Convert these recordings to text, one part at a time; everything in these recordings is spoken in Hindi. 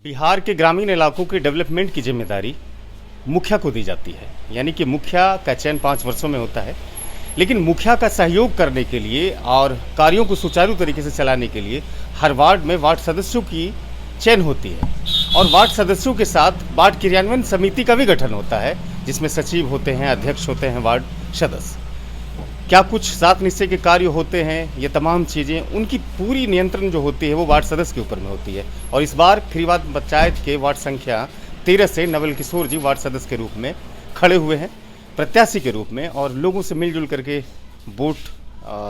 बिहार के ग्रामीण इलाकों के डेवलपमेंट की जिम्मेदारी मुखिया को दी जाती है। यानी कि मुखिया का चयन 5 वर्षों में होता है, लेकिन मुखिया का सहयोग करने के लिए और कार्यों को सुचारू तरीके से चलाने के लिए हर वार्ड में वार्ड सदस्यों की चयन होती है और वार्ड सदस्यों के साथ वार्ड क्रियान्वयन समिति का भी गठन होता है, जिसमें सचिव होते हैं, अध्यक्ष होते हैं, वार्ड सदस्य। क्या कुछ सात निश्चय के कार्य होते हैं, ये तमाम चीज़ें उनकी पूरी नियंत्रण जो होती है वो वार्ड सदस्य के ऊपर में होती है। और इस बार खीरीबाद पंचायत के वार्ड संख्या 13 से नवल किशोर जी वार्ड सदस्य के रूप में खड़े हुए हैं, प्रत्याशी के रूप में, और लोगों से मिलजुल करके वोट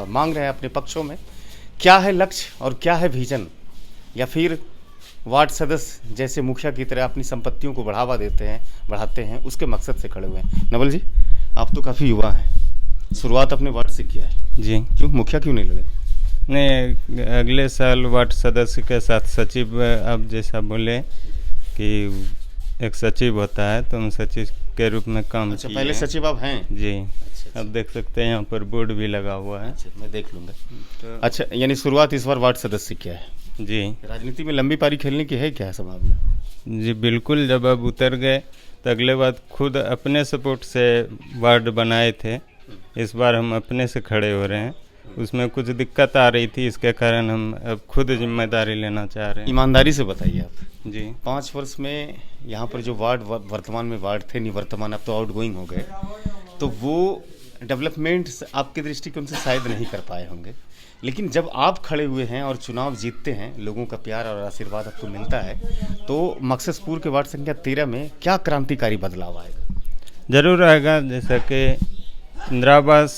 मांग रहे हैं अपने पक्षों में। क्या है लक्ष्य और क्या है विजन, या फिर वार्ड सदस्य जैसे मुखिया की तरह अपनी संपत्तियों को बढ़ाते हैं, उसके मकसद से खड़े हुए हैं। नवल जी, आप तो काफ़ी युवा हैं, शुरुआत अपने वार्ड से किया है जी। क्यों मुखिया क्यों नहीं लड़े? नहीं, अगले साल वार्ड सदस्य के साथ सचिव, अब जैसा बोले कि एक सचिव होता है तो हम सचिव के रूप में काम अच्छा, किए पहले हैं। सचिव आप हैं? जी। अच्छा। अब देख सकते हैं यहाँ पर बोर्ड भी लगा हुआ है। अच्छा, मैं देख लूँगा। तो अच्छा, यानी शुरुआत इस बार वार्ड सदस्य से किया है। जी राजनीति में लंबी पारी खेलने की है क्या संभावना? जी बिल्कुल। जब अब उतर गए तो अगले बार खुद अपने सपोर्ट से वार्ड बनाए थे, इस बार हम अपने से खड़े हो रहे हैं। उसमें कुछ दिक्कत आ रही थी, इसके कारण हम अब खुद जिम्मेदारी लेना चाह रहे हैं। ईमानदारी से बताइए आप, जी 5 वर्ष में यहाँ पर जो वार्ड वर्तमान में वार्ड थे, निवर्तमान अब तो आउटगोइंग हो गए, तो वो डेवलपमेंट आपके दृष्टिकोण से शायद नहीं कर पाए होंगे, लेकिन जब आप खड़े हुए हैं और चुनाव जीतते हैं, लोगों का प्यार और आशीर्वाद आपको मिलता है, तो मकससपुर के वार्ड संख्या 13 में क्या क्रांतिकारी बदलाव आएगा? जरूर आएगा। जैसा कि इंदिरा आवास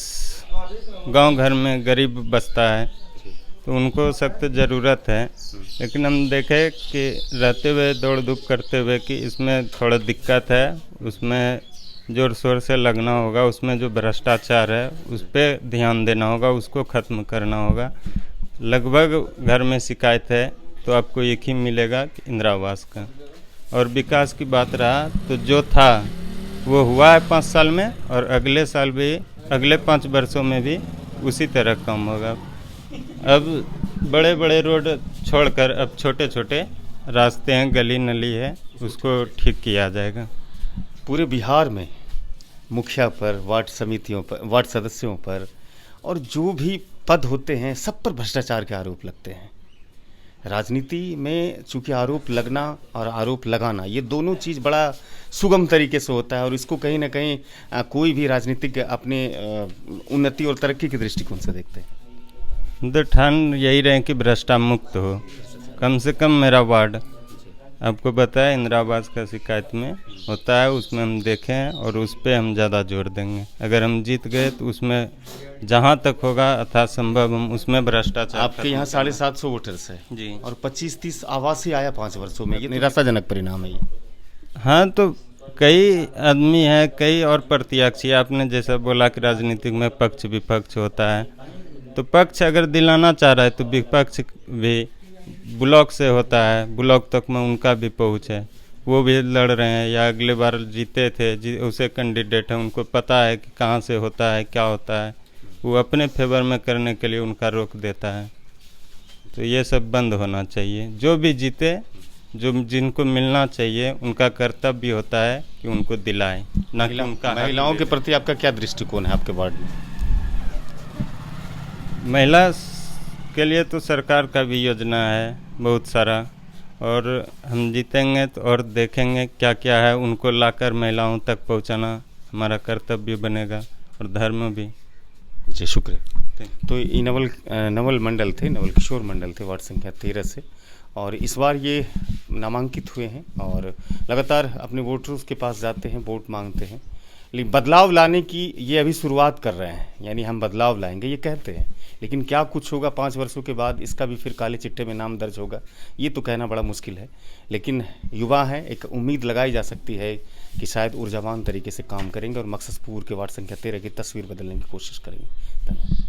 गांव घर में गरीब बसता है तो उनको सख्त ज़रूरत है, लेकिन हम देखें कि रहते हुए दौड़ धूप करते हुए कि इसमें थोड़ा दिक्कत है, उसमें जोर शोर से लगना होगा, उसमें जो भ्रष्टाचार है उस पर ध्यान देना होगा, उसको ख़त्म करना होगा। लगभग घर में शिकायत है तो आपको एक ही मिलेगा कि इंदिरा आवास का। और विकास की बात रहा तो जो था वो हुआ है 5 साल में, और अगले साल भी, अगले 5 वर्षों में भी उसी तरह काम होगा। अब बड़े बड़े रोड छोड़कर अब छोटे छोटे रास्ते हैं, गली नली है, उसको ठीक किया जाएगा। पूरे बिहार में मुखिया पर, वार्ड समितियों पर, वार्ड सदस्यों पर और जो भी पद होते हैं सब पर भ्रष्टाचार के आरोप लगते हैं। राजनीति में चूंकि आरोप लगना और आरोप लगाना, ये दोनों चीज़ बड़ा सुगम तरीके से होता है, और इसको कहीं ना कहीं कोई भी राजनीतिक अपने उन्नति और तरक्की के दृष्टिकोण से देखते हैं। तो ठान यही रहे कि भ्रष्टा मुक्त हो। कम से कम मेरा वार्ड आपको बताया इंदिरा आवास का शिकायत में होता है, उसमें हम देखें और उस पर हम ज़्यादा जोर देंगे। अगर हम जीत गए तो उसमें जहाँ तक होगा अथा संभव हम उसमें भ्रष्टाचार। आपके यहाँ 750 वोटर्स है जी, और 25-30 आवास ही आया 5 वर्षों में, ये निराशाजनक परिणाम है ये। हाँ, तो कई आदमी हैं, कई और प्रत्याशी। आपने जैसा बोला कि राजनीतिक में पक्ष विपक्ष होता है, तो पक्ष अगर दिलाना चाह रहा है तो विपक्ष भी ब्लॉक से होता है, ब्लॉक तक में उनका भी पहुँच है, वो भी लड़ रहे हैं, या अगले बार जीते थे उसे कैंडिडेट है, उनको पता है कि कहाँ से होता है, क्या होता है, वो अपने फेवर में करने के लिए उनका रोक देता है। तो ये सब बंद होना चाहिए। जो भी जीते, जो जिनको मिलना चाहिए, उनका कर्तव्य होता है कि उनको दिलाएं, ना कि उनका। महिलाओं के प्रति आपका क्या दृष्टिकोण है आपके वार्ड में? महिला के लिए तो सरकार का भी योजना है बहुत सारा, और हम जीतेंगे तो और देखेंगे क्या क्या है, उनको लाकर महिलाओं तक पहुंचाना हमारा कर्तव्य बनेगा, और धर्म भी। जी, शुक्रिया। तो ये नवल मंडल थे, नवल किशोर मंडल थे, वार्ड संख्या 13 से, और इस बार ये नामांकित हुए हैं और लगातार अपने वोटर्स के पास जाते हैं, वोट मांगते हैं, लेकिन बदलाव लाने की ये अभी शुरुआत कर रहे हैं। यानी हम बदलाव लाएंगे ये कहते हैं, लेकिन क्या कुछ होगा 5 वर्षों के बाद, इसका भी फिर काले चिट्ठे में नाम दर्ज होगा, ये तो कहना बड़ा मुश्किल है। लेकिन युवा हैं, एक उम्मीद लगाई जा सकती है कि शायद ऊर्जावान तरीके से काम करेंगे और मकससपुर के वार्ड संख्या 13 की तस्वीर बदलने की कोशिश करेंगे। धन्यवाद।